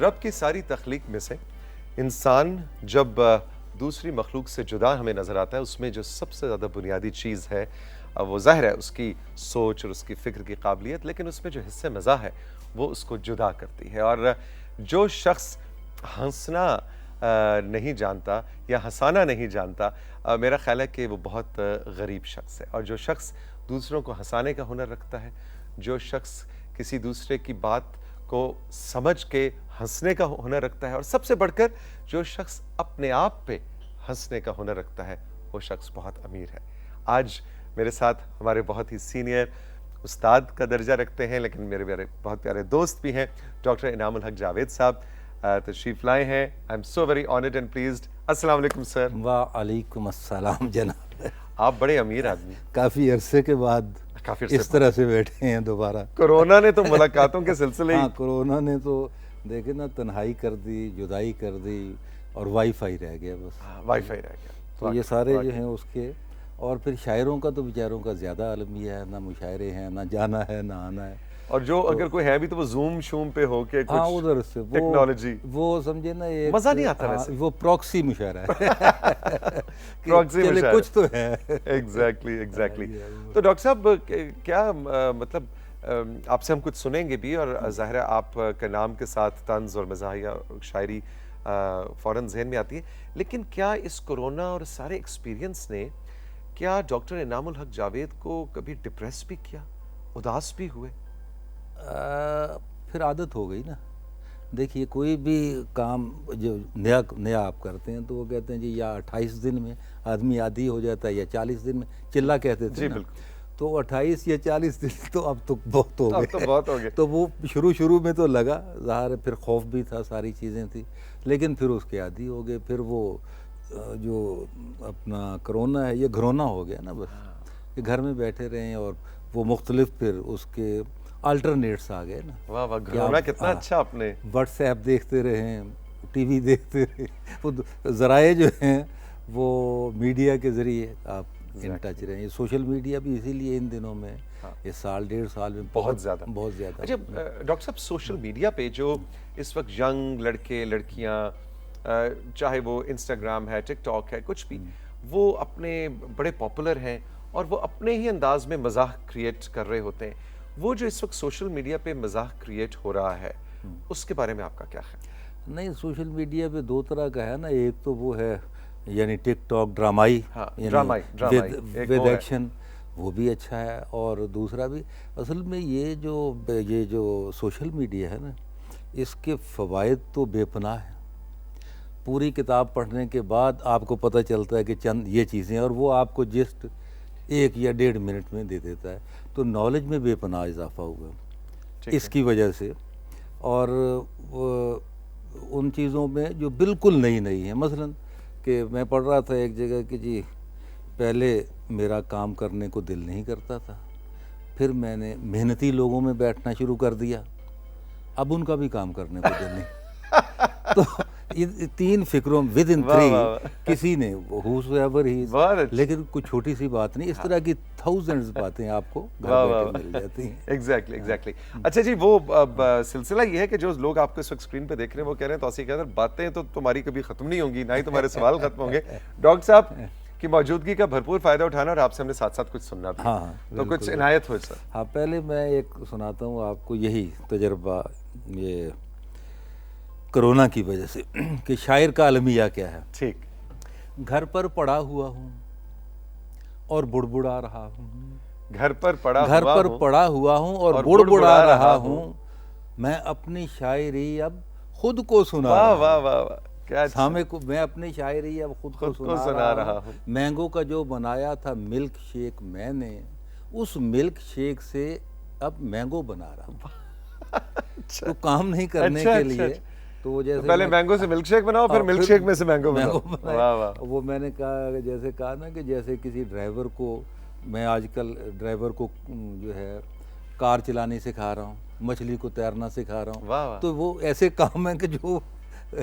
رب کی ساری تخلیق میں سے انسان جب دوسری مخلوق سے جدا ہمیں نظر آتا ہے، اس میں جو سب سے زیادہ بنیادی چیز ہے وہ ظاہر ہے اس کی سوچ اور اس کی فکر کی قابلیت، لیکن اس میں جو حصہ مزاح ہے وہ اس کو جدا کرتی ہے۔ اور جو شخص ہنسنا نہیں جانتا یا ہنسانا نہیں جانتا، میرا خیال ہے کہ وہ بہت غریب شخص ہے۔ اور جو شخص دوسروں کو ہنسانے کا ہنر رکھتا ہے، جو شخص کسی دوسرے کی بات کو سمجھ کے ہنسنے کا ہنر رکھتا ہے، اور سب سے بڑھ کر جو شخص اپنے آپ پہ ہنسنے کا ہنر رکھتا ہے، وہ شخص بہت امیر ہے۔ آج میرے ساتھ ہمارے بہت ہی سینئر استاد کا درجہ رکھتے ہیں، لیکن میرے بہت پیارے دوست بھی ہیں، ڈاکٹر انعام الحق جاوید صاحب تشریف لائے ہیں۔ I am so very honoured and pleased. السلام علیکم سر۔ وعلیکم السلام جناب۔ آپ بڑے امیر آدمی، کافی عرصے کے بعد اس طرح سے بیٹھے ہیں دوبارہ۔ کورونا نے تو ملاقاتوں کے سلسلے ہاں، کورونا نے تو دیکھیں نا تنہائی کر دی، جدائی کر دی، اور وائی فائی رہ گیا بس۔ وائی فائی رہ گیا تو یہ سارے جو ہیں اس کے، اور پھر شاعروں کا تو بیچاروں کا زیادہ عالمیہ ہے، نہ مشاعرے ہیں، نہ جانا ہے، نہ آنا ہے، اور جو اگر کوئی ہے بھی تو وہ زوم شوم پہ ہو کے ہاں ادھر سے ٹیکنالوجی، وہ سمجھے نا ایک مزہ نہیں آتا ویسے، وہ پروکسی مشاعرہ ہے، پروکسی مشاعرہ، کچھ تو ہے۔ ایگزیکٹلی۔ تو ڈاکٹر صاحب کیا مطلب آپ سے ہم کچھ سنیں گے بھی، اور ظاہر ہے آپ کے نام کے ساتھ طنز اور مزاحیہ شاعری فوراً ذہن میں آتی ہے، لیکن کیا اس کورونا اور سارے ایکسپیرینس نے کیا ڈاکٹر انعام الحق جاوید کو کبھی ڈپریس بھی کیا، اداس بھی ہوئے؟ پھر عادت ہو گئی نا۔ دیکھیے کوئی بھی کام جو نیا آپ کرتے ہیں تو وہ کہتے ہیں جی یا 28 دن میں آدمی عادی ہو جاتا ہے یا 40 دن میں، چلہ کہتے تھے نا، تو 28 یا 40 دن تو اب تو بہت ہو گئے۔ تو وہ شروع میں تو لگا، ظاہر ہے پھر خوف بھی تھا، ساری چیزیں تھی، لیکن پھر اس کے عادی ہو گئے۔ پھر وہ جو اپنا کرونا ہے یہ گھرونا ہو گیا نا، بس کہ گھر میں بیٹھے رہیں، اور وہ مختلف پھر اس کے الٹرنیٹس آ گئے نا۔ واہ واہ، گھرونا کتنا اچھا آپ نے۔ واٹس ایپ دیکھتے رہیں، ٹی وی دیکھتے رہیں، وہ ذرائع جو ہیں وہ میڈیا کے ذریعے آپ ان ٹچ رہیں۔ یہ سوشل میڈیا بھی اسی لیے ان دنوں میں اس سال 1.5 سال میں بہت زیادہ۔ اچھا ڈاکٹر صاحب، سوشل میڈیا پہ جو اس وقت ینگ لڑکے لڑکیاں، چاہے وہ انسٹاگرام ہے، ٹک ٹاک ہے، کچھ بھی، وہ اپنے بڑے پاپولر ہیں اور وہ اپنے ہی انداز میں مزاح کریٹ کر رہے ہوتے ہیں، وہ جو اس وقت سوشل میڈیا پہ مزاح کریٹ ہو رہا ہے، اس کے بارے میں آپ کا کیا خیال ہے؟ نہیں، سوشل میڈیا پہ دو طرح کا ہے نا، ایک تو وہ ہے یعنی ٹک ٹاک ڈرامائی ود ایکشن، وہ بھی اچھا ہے، اور دوسرا بھی اصل میں یہ جو سوشل میڈیا ہے نا، اس کے فوائد تو بے پناہ ہیں۔ پوری کتاب پڑھنے کے بعد آپ کو پتہ چلتا ہے کہ چند یہ چیزیں، اور وہ آپ کو جسٹ 1 یا 1.5 منٹ میں دے دیتا ہے، تو نالج میں بے پناہ اضافہ ہوا اس کی وجہ سے۔ اور ان چیزوں میں جو بالکل نئی ہیں، مثلاً کہ میں پڑھ رہا تھا ایک جگہ کہ جی پہلے میرا کام کرنے کو دل نہیں کرتا تھا، پھر میں نے محنتی لوگوں میں بیٹھنا شروع کر دیا، اب ان کا بھی کام کرنے کو دل نہیں۔ تو یہ 3 فکروں ود ان 3 کسی نے لیکن کوئی چھوٹی سی بات نہیں، اس طرح کی thousands باتیں آپ کو گھر بیٹھے مل جاتی ہیں۔ ایگزیکٹلی۔ اچھا جی، وہ سلسلہ یہ ہے کہ جو لوگ آپ کو اس وقت اسکرین پہ دیکھ رہے ہیں وہ کہہ رہے ہیں توسیع قادر، باتیں تو تمہاری کبھی ختم نہیں ہوں گی، نہ ہی تمہارے سوال ختم ہوں گے۔ ڈاکٹر صاحب کی موجودگی کا بھرپور فائدہ اٹھانا، اور آپ سے ہم نے ساتھ ساتھ کچھ سننا بھی، تو کچھ عنایت ہو سر۔ ہاں، پہلے میں ایک سناتا ہوں آپ کو یہی تجربہ، یہ کرونا کی وجہ سے، کہ شاعر کا المیہ کیا ہے۔ ٹھیک۔ گھر پر پڑا ہوا ہوں اور بڑبڑا رہا ہوں، گھر پر پڑا ہوا ہوں اور بڑبڑا رہا ہوں، میں اپنی شاعری اب خود کو سنا رہا ہوں، میں اپنی شاعری اب خود کو سنا رہا ہوں۔ مینگو کا جو بنایا تھا ملک شیک میں نے، اس ملک شیک سے اب مینگو بنا رہا ہوں۔ تو کام نہیں کرنے کے لیے تو جیسے پہلے مینگو سے ملک شیک بناؤ، پھر ملک شیک میں سے مینگو بناؤ۔ وہ میں نے کہا نا کہ جیسے کسی ڈرائیور کو، میں آج کل ڈرائیور کو جو ہے کار چلانے سکھا رہا ہوں، مچھلی کو تیرنا سکھا رہا ہوں، تو وہ ایسے کام ہیں کہ جو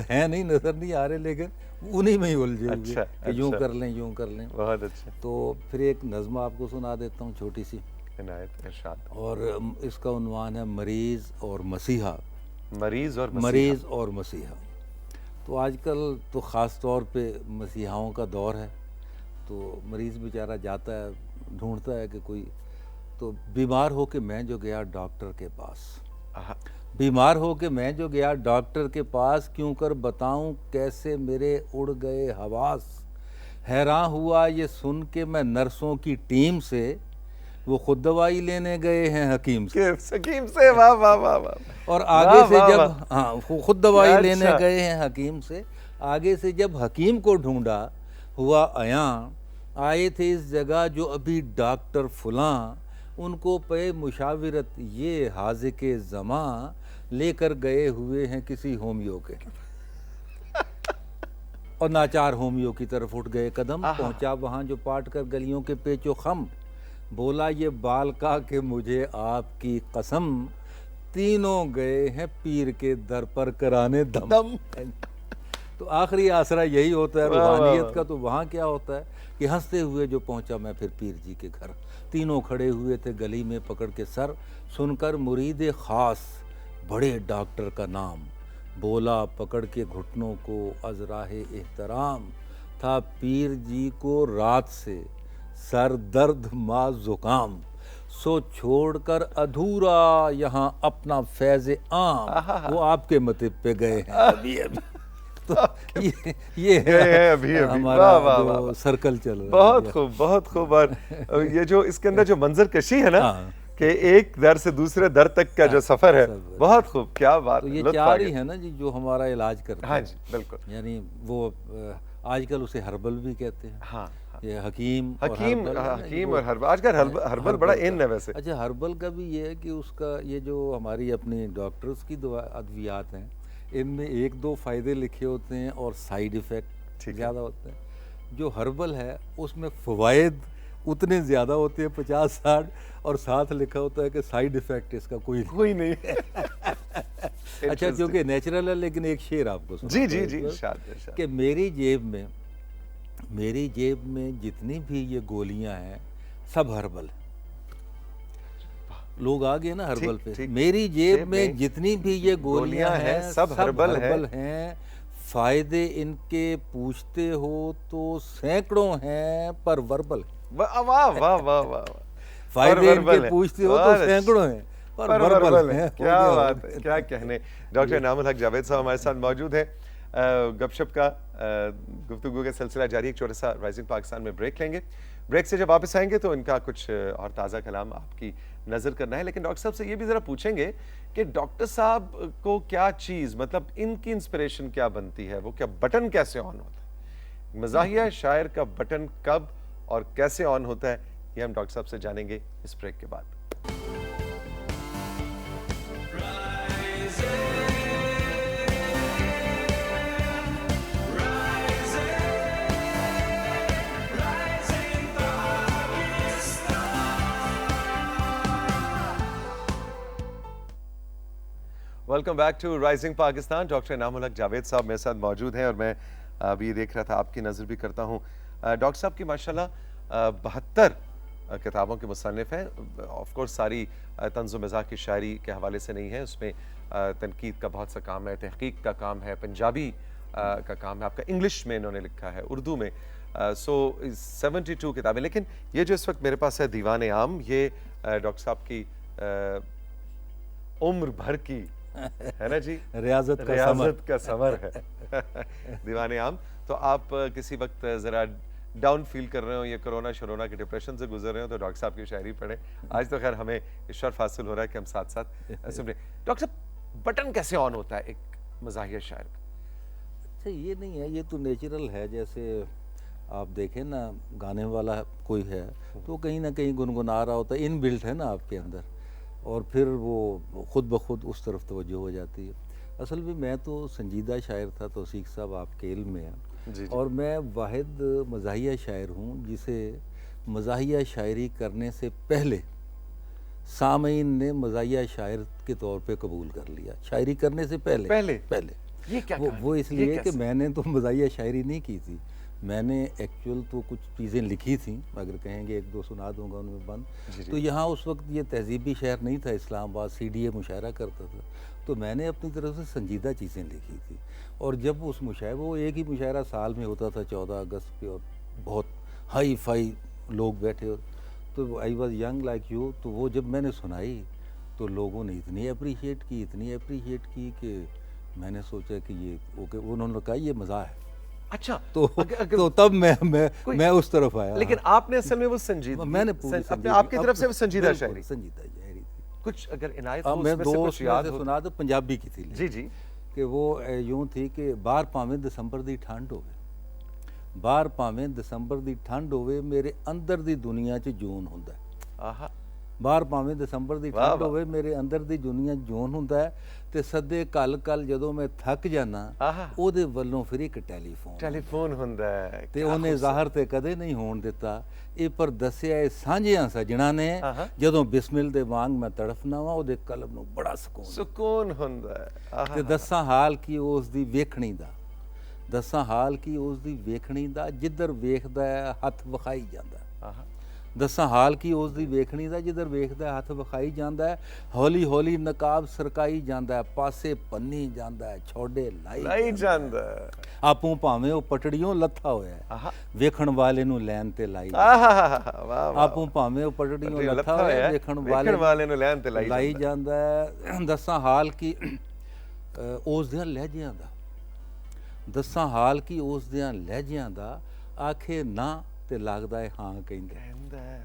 ہیں نہیں، نظر نہیں آ رہے، لیکن انہی میں ہی الجھے ہوئے کہ یوں کر لیں یوں کر لیں۔ بہت اچھا۔ تو پھر ایک نظم آپ کو سنا دیتا ہوں چھوٹی سی، عنایت ارشاد۔ اور اس کا عنوان ہے مریض اور مسیحا۔ مریض اور مسیحا. تو آج کل تو خاص طور پہ مسیحاؤں کا دور ہے. تو مریض بیچارہ جاتا ہے, ڈھونڈتا ہے کہ کوئی, تو بیمار ہو کے میں جو گیا ڈاکٹر کے پاس, کیوں کر بتاؤں کیسے میرے اڑ گئے حواس. حیران ہوا یہ سن کے میں نرسوں کی ٹیم سے, وہ خود دوائی لینے گئے ہیں حکیم سے. واہ واہ واہ واہ. اور آگے سے جب خود دوائی لینے گئے ہیں حکیم سے, آگے سے جب حکیم کو ڈھونڈا ہوا عیاں, آئے تھے اس جگہ جو ابھی ڈاکٹر فلاں, ان کو پے مشاورت یہ حاذق زماں, لے کر گئے ہوئے ہیں کسی ہومیو کے. اور ناچار ہومیو کی طرف اٹھ گئے قدم, پہنچا وہاں جو پاٹ کر گلیوں کے پیچ و خم, بولا یہ بال کا کہ مجھے آپ کی قسم, تینوں گئے ہیں پیر کے در پر کرانے دم. تو آخری آسرا یہی ہوتا ہے روحانیت کا. تو وہاں کیا ہوتا ہے کہ ہنستے ہوئے جو پہنچا میں پھر پیر جی کے گھر, تینوں کھڑے ہوئے تھے گلی میں پکڑ کے سر, سن کر مرید خاص بڑے ڈاکٹر کا نام, بولا پکڑ کے گھٹنوں کو از راہ احترام, تھا پیر جی کو رات سے سر درد ما زکام, سو چھوڑ کر ادھورا یہاں اپنا فیض عام, وہ آپ کے مطب پہ گئے ہیں ابھی. تو یہ ہے ہمارا جو سرکل چل رہا ہے. بہت خوب, بہت خوب. اور یہ جو اس کے اندر جو منظر کشی ہے نا, کہ ایک در سے دوسرے در تک کا جو سفر ہے, بہت خوب, کیا بات. تو یہ چار ہی ہے نا جی جو ہمارا علاج کرتے ہیں. ہاں جی بالکل. یعنی وہ آج کل اسے ہربل بھی کہتے ہیں. ہاں, یہ حکیم اور ہربل, آج کل ہربل بڑا ان ہے ویسے. اچھا, ہربل کا بھی یہ ہے کہ اس کا یہ جو ہماری اپنی ڈاکٹرز کی ادویات ہیں, ان میں ایک دو فائدے لکھے ہوتے ہیں اور سائیڈ ایفیکٹ زیادہ ہوتے ہیں. جو ہربل ہے اس میں فوائد اتنے زیادہ ہوتے ہیں 50-60, اور ساتھ لکھا ہوتا ہے کہ سائیڈ ایفیکٹ اس کا کوئی نہیں ہے. اچھا, چونکہ نیچرل ہے, لیکن ایک شعر آپ کو جی جی جی کہ میری جیب میں جتنی بھی یہ گولیاں ہیں سب ہربل ہیں. لوگ آ گئے نا ہربل پہ. میری جیب میں جتنی بھی یہ گولیاں ہیں سب ہربل ہیں, فائدے ان کے پوچھتے ہو تو سینکڑوں ہیں پر وربل. واہ واہ واہ واہ. فائدے ان کے پوچھتے ہو تو سینکڑوں ہیں پر وربل ہیں. کیا بات ہے, کیا کہنے. ڈاکٹر انعام الحق جاوید صاحب ہمارے ساتھ موجود ہیں. گپ شپ کا گفتگو کا سلسلہ جاری. ایک چھوٹا سا رائزنگ پاکستان میں بریک لیں گے. بریک سے جب واپس آئیں گے تو ان کا کچھ اور تازہ کلام آپ کی نظر کرنا ہے. لیکن ڈاکٹر صاحب سے یہ بھی ذرا پوچھیں گے کہ ڈاکٹر صاحب کو کیا چیز, مطلب ان کی انسپریشن کیا بنتی ہے, وہ کیا بٹن کیسے آن ہوتا ہے, مزاحیہ شاعر کا بٹن کب اور کیسے آن ہوتا ہے, یہ ہم ڈاکٹر صاحب سے جانیں گے اس بریک کے بعد. Welcome back to rising Pakistan. Doctor Inam ul Haq Javed صاحب میرے ساتھ موجود ہیں, اور میں ابھی یہ دیکھ رہا تھا, آپ کی نظر بھی کرتا ہوں. ڈاکٹر صاحب کی ماشاءاللہ 72 کتابوں کے مصنف ہیں. آف کورس ساری طنز و مزاح کی شاعری کے حوالے سے نہیں ہے, اس میں تنقید کا بہت سا کام ہے, تحقیق کا کام ہے, پنجابی کا کام ہے, آپ کا انگلش میں انہوں نے لکھا ہے, اردو میں. سو 72 کتابیں. لیکن یہ جو اس وقت میرے پاس ہے دیوان عام, یہ ڈاکٹر صاحب کی عمر بھر کی ہے نا جی, ریاضت کا ثمر ہے دیوان عام. تو آپ کسی وقت ذرا ڈاؤن فیل کر رہے ہو, یا کرونا شرونا کے ڈپریشن سے گزر رہے ہو, تو ڈاکٹر صاحب کی شاعری پڑھیں. آج تو خیر ہمیں شرف حاصل ہو رہا ہے کہ ہم ساتھ ساتھ سن رہے. ڈاکٹر صاحب بٹن کیسے آن ہوتا ہے ایک مزاحیہ شاعر کا؟ اچھا, یہ نہیں ہے, یہ تو نیچرل ہے. جیسے آپ دیکھیں نا, گانے والا کوئی ہے تو کہیں نہ کہیں گنگنا رہا ہوتا ہے, ان بلٹ ہے نا آپ کے اندر, اور پھر وہ خود بخود اس طرف توجہ ہو جاتی ہے. اصل میں میں تو سنجیدہ شاعر تھا, توثیق صاحب آپ کے علم میں ہیں, اور میں واحد مزاحیہ شاعر ہوں جسے مزاحیہ شاعری کرنے سے پہلے سامعین نے مزاحیہ شاعر کے طور پہ قبول کر لیا. شاعری کرنے سے پہلے یہ کیا وہ اس لیے کہ میں نے تو مزاحیہ شاعری نہیں کی تھی, میں نے ایکچوئل تو کچھ چیزیں لکھی تھیں، اگر کہیں گے ایک دو سنا دوں گا ان میں بند۔ تو یہاں اس وقت یہ تہذیبی شہر نہیں تھا اسلام آباد، سی ڈی اے مشاعرہ کرتا تھا، تو میں نے اپنی طرف سے سنجیدہ چیزیں لکھی تھی، اور جب اس مشاعرے وہ ایک ہی مشاعرہ سال میں ہوتا تھا 14 اگست پہ، اور بہت ہائی فائی لوگ بیٹھے، تو I was young like you, تو وہ جب میں نے سنائی تو لوگوں نے اتنی اپریشیٹ کی کہ میں نے سوچا کہ یہ اوکے، انہوں نے کہا یہ مزاح ہے۔ اچھا، تو تب میں اس طرف آیا۔ لیکن آپ نے اصل میں وہ سنجیدہ، میں نے آپ کی طرف سے وہ سنجیدہ شاعری تھی، کچھ اگر عنایت ہو میں اس میں سے کچھ یاد ہو سنا دو، پنجابی کی تھی جی جی، کہ وہ یوں تھی کہ بار پاویں دسمبر دی ٹھنڈ ہوئے، بار پاویں دسمبر دی ٹھنڈ ہوئے، میرے اندر دی دنیا چ جون ہوندا ہے۔ آہا، بار پاویں دسمبر دی ٹھنڈ ہوئے، میرے اندر دی دنیا جون ہوندا ہے، تے سدے کل جدوں میں تھک جانا او دے ولوں پھر ایک ٹیلی فون ہوندا ہے، تے اونے ظاہر تے کدے نہیں ہون دیتا، اے پر دسیا اے سانجیاں سجنا نے، جدوں بسمل دے وانگ میں تڑفنا وا، او دے قلب نو بڑا سکون ہوندا ہے۔ تے دساں حال کی اس دی ویکھنی دا، دساں حال کی اس دی ویکھنی دا، جدھر ویکھدا ہے ہتھ وکھائی جاندا ہے، دساں حال کی اس دی ویکھنی دا، جدھر ویکھدا ہے ہتھ وکھائی جاندا ہے، ہولی ہولی نقاب سرکائی جاندا ہے، پاسے پنی جاندا ہے، چھوڑے لائی جاندا ہے، آپوں پاویں او پٹڑیوں لتھا ہویا ہے، ویکھن والے نو لین تے لائی، آپوں پاویں او پٹڑیوں لتھا ہویا ہے، ویکھن والے نو لین تے لائی جاندا ہے۔ دساں حال کی اس دیاں لہجیاں دا، دساں حال کی اس دیاں لہجیاں دا، آکھے نہ تے لگدا ہے ہاں کہندا ہے،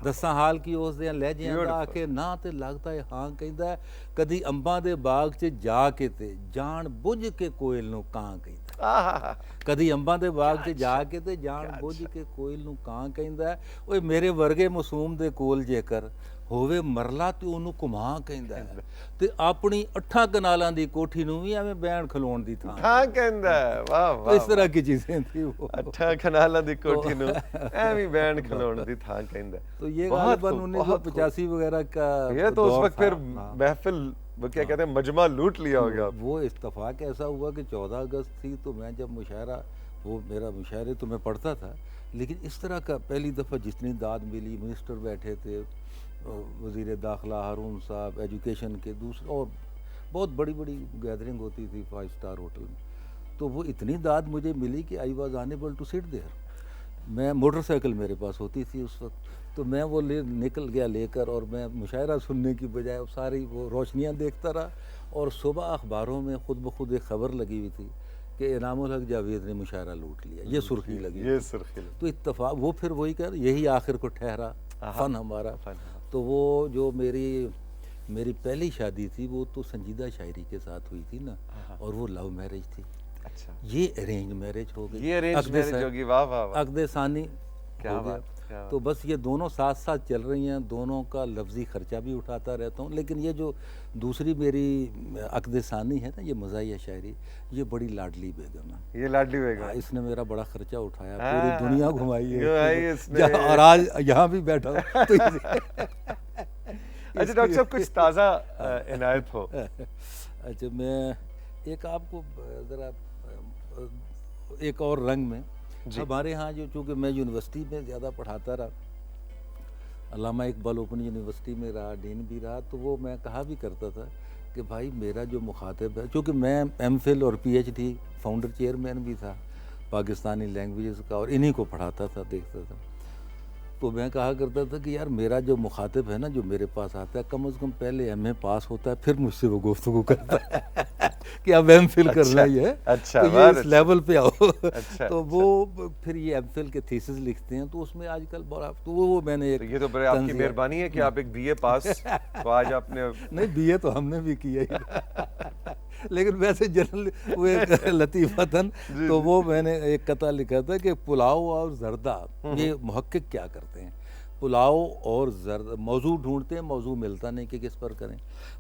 دساں حال کی اس دیاں لہجیاں دا، آکھے نہ تے لگدا ہے ہاں کہندا ہے، کدی امباں دے باغ چ جا کے تے جان بجھ کے کوئل نو کاں کہندا ہے، کدی امباں دے باغ چ جا کے تے جان بجھ کے کوئل نو کاں کہندا ہے، اوے میرے ورگے معصوم دے کول جے کر ہووے مرلا تے اونوں کما کہندا ہے، تے اپنی 8 کنالاں دی کوٹھی نو وی ایویں بین کھلون دی تھاں کہندا ہے۔ واہ واہ، اس طرح کی چیزیں تھی وہ، 8 کنالاں دی کوٹھی نو ایویں بین کھلون دی تھاں کہندا ہے۔ تو یہ غالباً 1985 وغیرہ کا، یہ تو اس وقت پھر محفل وہ کیا کہتے ہیں مجمع لوٹ لیا ہوگا۔ وہ اتفاق ایسا ہوا کہ 14 اگست تھی، تو میں جب مشاعرہ، وہ میرا مشاعرے تو میں پڑھتا تھا، لیکن اس طرح کا پہلی دفعہ جتنی داد ملی، منسٹر بیٹھے تھے، وزیر داخلہ ہارون صاحب، ایجوکیشن کے دوسرے، اور بہت بڑی گیدرنگ ہوتی تھی 5 اسٹار ہوٹل میں، تو وہ اتنی داد مجھے ملی کہ I was unable to sit there. میں موٹر سائیکل میرے پاس ہوتی تھی اس وقت، تو میں وہ نکل گیا لے کر، اور میں مشاعرہ سننے کی بجائے ساری وہ روشنیاں دیکھتا رہا، اور صبح اخباروں میں خود بخود ایک خبر لگی ہوئی تھی کہ انعام الحق جاوید نے مشاعرہ لوٹ لیا، یہ سرخی لگی، تو اتفاق وہ پھر وہی کہہ، یہی آخر کو ٹھہرا فن ہمارا۔ تو وہ جو میری پہلی شادی تھی، وہ تو سنجیدہ شاعری کے ساتھ ہوئی تھی نا، اور وہ لو میرج تھی۔ اچھا، یہ ارینج میرج ہو گئی، یہ ارینج میرج ہوگی، واہ واہ، عقد ثانی ہو گیا۔ تو بس یہ دونوں ساتھ ساتھ چل رہی ہیں، دونوں کا لفظی خرچہ بھی اٹھاتا رہتا ہوں، لیکن یہ جو دوسری میری عقد ثانی ہے نا، یہ مزاحیہ شاعری، یہ بڑی لاڈلی بیگم ہے، یہ لاڈلی بیگم، اس نے میرا بڑا خرچہ اٹھایا، پوری دنیا گھمائی ہے، اور آج یہاں بھی بیٹھا ہوں۔ اچھا ڈاکٹر صاحب، کچھ تازہ عنایت ہو۔ اچھا، میں ایک آپ کو ذرا ایک اور رنگ میں، ہمارے ہاں جو، چونکہ میں یونیورسٹی میں زیادہ پڑھاتا رہا، علامہ اقبال اوپن یونیورسٹی میں رہا، ڈین بھی رہا، تو وہ میں کہا بھی کرتا تھا کہ بھائی میرا جو مخاطب ہے، چونکہ میں ایم فل اور P H D founder chairman بھی تھا پاکستانی لینگویجز کا، اور انہی کو پڑھاتا تھا، دیکھتا تھا، تو میں کہا کرتا تھا کہ یار میرا جو مخاطب ہے نا، جو میرے پاس آتا ہے، کم از کم پہلے ایم اے پاس ہوتا ہے، پھر مجھ سے وہ گفتگو کرتا ہے کہ اب ایم فل کرنا ہی ہے، تو یہ اس لیول پہ آؤ، تو وہ پھر یہ ایم فل کے تھیسز لکھتے ہیں، تو اس میں آج کل بڑا، تو وہ میں نے ایک، یہ تو بڑے آپ کی مہربانی ہے کہ آپ ایک بی اے پاس، تو آج آپ نے، نہیں بی اے تو ہم نے بھی کیا ہی، لیکن ویسے جنرل وہ ایک لطیفتاً، تو وہ میں نے ایک قطعہ لکھا تھا کہ پلاؤ اور زردہ، یہ محقق کیا کرتے ہیں، پلاؤ اور زردہ، موضوع ڈھونڈتے ہیں، موضوع ملتا نہیں کہ کس پر کریں،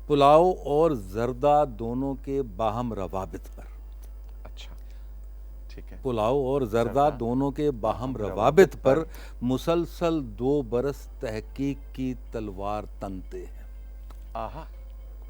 پلاؤ اور زردہ دونوں کے باہم روابط پر، اچھا ٹھیک ہے، پلاؤ اور زردہ دونوں کے باہم روابط پر مسلسل 2 برس تحقیق کی تلوار تنتے ہیں۔ آہا،